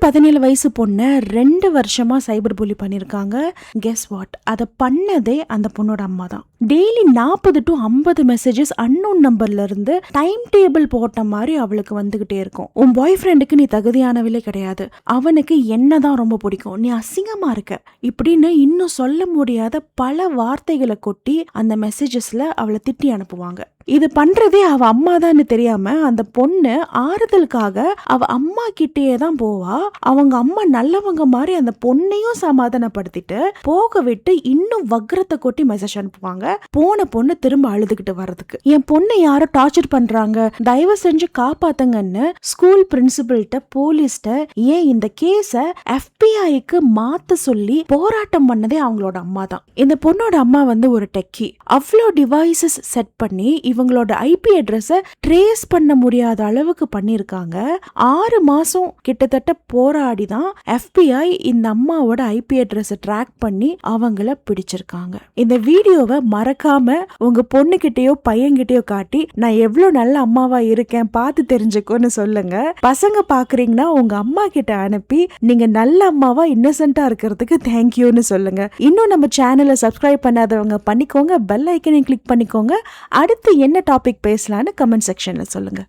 17 வயசு பொண்ணை 2 வருஷமா சைபர் புலி பண்ணிருக்காங்க. கெஸ் வாட், அதை பண்ணதே அந்த பொண்ணோட அம்மா தான். டெய்லி 40 to 50 மெசேஜஸ் அன்னோன் நம்பர்ல இருந்து டைம் டேபிள் போட்ட மாதிரி அவளுக்கு வந்துகிட்டே இருக்கும். உன் பாய் ஃப்ரெண்டுக்கு நீ தகுதியானவில்லை கிடையாது, அவனுக்கு என்னதான் ரொம்ப பிடிக்கும், நீ அசிங்கமா இருக்க, இப்படின்னு இன்னும் சொல்ல முடியாத பல வார்த்தைகளை கொட்டி அந்த மெசேஜஸ்ல அவளை திட்டி அனுப்புவாங்க. இது பண்றதே அவ அம்மா தான் தெரியாம அந்த பொண்ணு ஆறுதலுக்காக அவ அம்மா கிட்டேயே தான் போவா. அவங்க அம்மா நல்லவங்க மாதிரி அந்த பொண்ணையும் சமாதானப்படுத்திட்டு போக விட்டு இன்னும் வக்ரத்தை கொட்டி மெசேஜ் அனுப்புவாங்க. போன பொண்ணு திரும்ப அழுதுகிட்டு வர்றதுக்கு, என் பொண்ணை யாரோ டார்ச்சர் பண்றாங்க, தயவு செஞ்சு காப்பாத்துங்கன்னு ஸ்கூல் பிரின்சிபல்கிட்ட, போலீஸ்ட, ஏன் இந்த கேஸ FBI-க்கு மாத்த சொல்லி போராட்டம் பண்ணதே அவங்களோட அம்மா தான். இந்த பொண்ணோட அம்மா ஒரு டெக்கி. அவ்வளோ டிவைசஸ் செட் பண்ணி இவங்களோட IP அட்ரஸை ட்ரேஸ் பண்ண முடியாத அளவுக்கு பண்ணிருக்காங்க. 6 மாசம் கிட்டத்தட்ட போராடி தான் FBI இந்த அம்மாவோட IP அட்ரஸை ட்ராக் பண்ணி அவங்கள பிடிச்சிருக்காங்க. இந்த வீடியோவை மறக்காம உங்க பொண்ணுகிட்டயோ பையன்கிட்டயோ காட்டி, நான் எவ்வளவு நல்ல அம்மாவா இருக்கேன் பார்த்து தெரிஞ்சுக்கோன்னு சொல்லுங்க. பசங்க பாக்குறீங்கன்னா உங்க அம்மா கிட்ட அனுப்பி நீங்க நல்ல அம்மாவா இன்னசென்ட்டா இருக்கிறதுக்கு தேங்க்யூன்னு சொல்லுங்க. இன்னும் நம்ம சேனலை சப்ஸ்கிரைப் பண்ணாதவங்க பண்ணிக்கோங்க, பெல் ஐக்கனை கிளிக் பண்ணிக்கோங்க. அடுத்து என்ன டாபிக் பேசலான்னு கமெண்ட் செக்ஷன்ல சொல்லுங்க.